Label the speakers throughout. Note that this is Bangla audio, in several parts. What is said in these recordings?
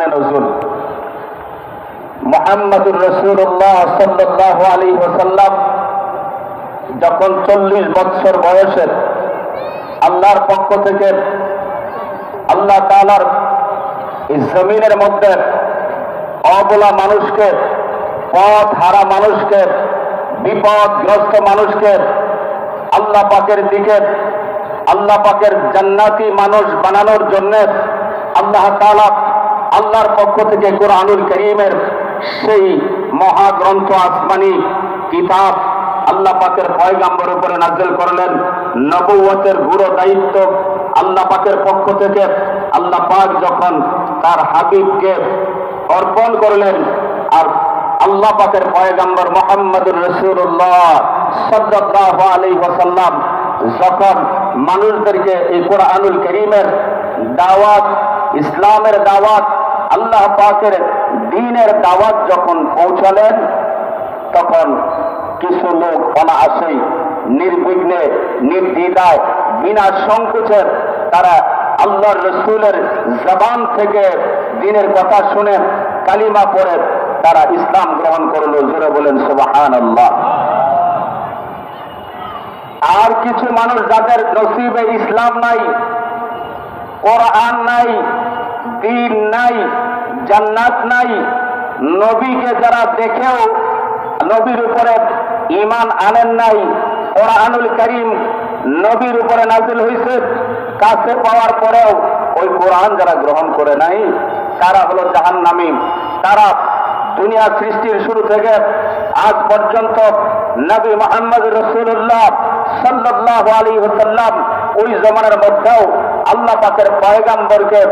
Speaker 1: শানে নজুল। মুহাম্মদুর রাসূলুল্লাহ সাল্লাল্লাহু আলাইহি ওয়াসাল্লাম যখন 40 বছর বয়সে আল্লাহর পক্ষ থেকে আল্লাহ তাআলার এই জমিনের মধ্যে অবলা মানুষকে, পথ হারা মানুষকে, বিপদগ্রস্ত মানুষকে আল্লাহ পাকের দিকে, আল্লাহ পাকের জান্নাতি মানুষ বানানোর জন্য আল্লাহ তাআলা আল্লাহর পক্ষ থেকে কুরআনুল কারীমের সেই মহাগ্রন্থ, আসমানি কিতাব আল্লাহ পাকের পয়গাম্বর উপরে নাযিল করলেন। নবুয়তের গুরু দায়িত্ব আল্লাহ পাকের পক্ষ থেকে আল্লাহ পাক যখন তার হাবিবকে অর্পণ করলেন, আর আল্লাহ পাকের পয়গাম্বর মুহাম্মদুর রাসূলুল্লাহ সাল্লাল্লাহু আলাইহি ওয়াসাল্লাম যখন মানুষদেরকে এই কুরআনুল কারীমের দাওয়াত, ইসলামের দাওয়াত, আল্লাহ পাকের দ্বীনের দাওয়াত যখন পৌঁছালেন, তখন কিছু লোক অনায়াসেই, নির্বিঘ্নে, নির্দ্বিধায়, বিনা সংকোচে তারা আল্লাহর রাসূলের জবান থেকে দ্বীনের কথা শুনে কালিমা পড়ে তারা ইসলাম গ্রহণ করলো। জোরে বলেন সুবহানাল্লাহ। আর কিছু মানুষ যাদের নসিবে ইসলাম নাই, কোরআন নাই, দ্বীন নাই, জান্নাত নাই, নবীকে যারা দেখেও নবীর উপরে ঈমান আনেন নাই, কোরআনুল কারীম নবীর উপরে নাযিল হয়েছে, কাছে পাওয়ার পরেও ওই কোরআন যারা গ্রহণ করে নাই, তারা হলো জাহান্নামী। তারা দুনিয়া সৃষ্টির শুরু থেকে আজ পর্যন্ত নবী মুহাম্মদ রাসূলুল্লাহ সাল্লাল্লাহু আলাইহি ওয়াসাল্লাম ওই জমানার মধ্যেও আল্লাহ পাকের পয়গাম্বরকে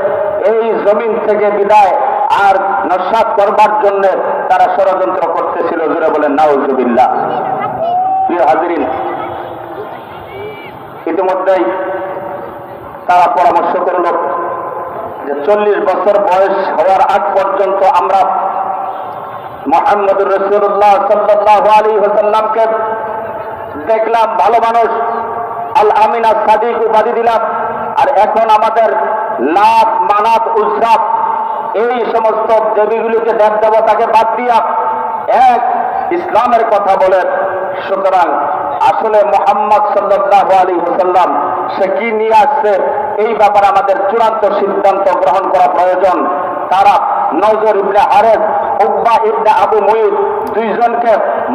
Speaker 1: এই জমিন থেকে বিদায় আর নস্যাৎ করবার জন্য তারা ষড়যন্ত্র করতেছিল। জোরে বলেন নাউজুবিল্লাহ। প্রিয় হাজিরিন, ইতিমধ্যেই তারা পরামর্শ করল যে 40 বছর বয়স হওয়ার আগ পর্যন্ত আমরা মুহাম্মদুর রাসূলুল্লাহ সাল্লাল্লাহু আলাইহি ওয়াসাল্লামকে দেখলাম ভালো মানুষ, আল আমিন আস সাদিক উপাধি দিলাম, আর এখন আমাদের লাত, মানাত, উযযা এই সমস্ত দেবীগুলিকে, দেব দেবতাকে বাদ দিয়া এক ইসলামের কথা বলেন। সুতরাং আসলে মুহাম্মদ সাল্লাল্লাহু আলাইহি ওয়াসাল্লাম সে কি নিয়ে আসছে এই ব্যাপারে আমাদের চূড়ান্ত সিদ্ধান্ত গ্রহণ করা প্রয়োজন। তারা নজর ইবনে হারেস, উকবা ইবনে আবু মুইত দুইজনকে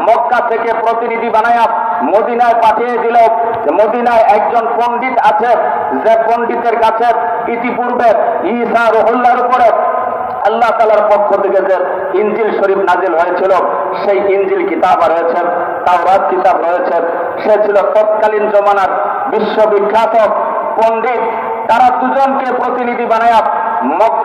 Speaker 1: মক্কা থেকে প্রতিনিধি বানায়া মদিনায় পাঠিয়ে দিল। মদিনায় একজন পণ্ডিত আছে, যে পণ্ডিতের কাছে ইতিপূর্বে ঈসা রুহুল্লাহর উপরে আল্লাহ তাআলার পক্ষ থেকে যে ইনজিল শরীফ নাজিল হয়েছিল, সেই ইনজিল কিতাব রয়েছে, তাওরাত কিতাব রয়েছে। সে ছিল তৎকালীন জমানার বিশ্ববিখ্যাত পণ্ডিত। তারা দুজনকে প্রতিনিধি বানায়া মক্কা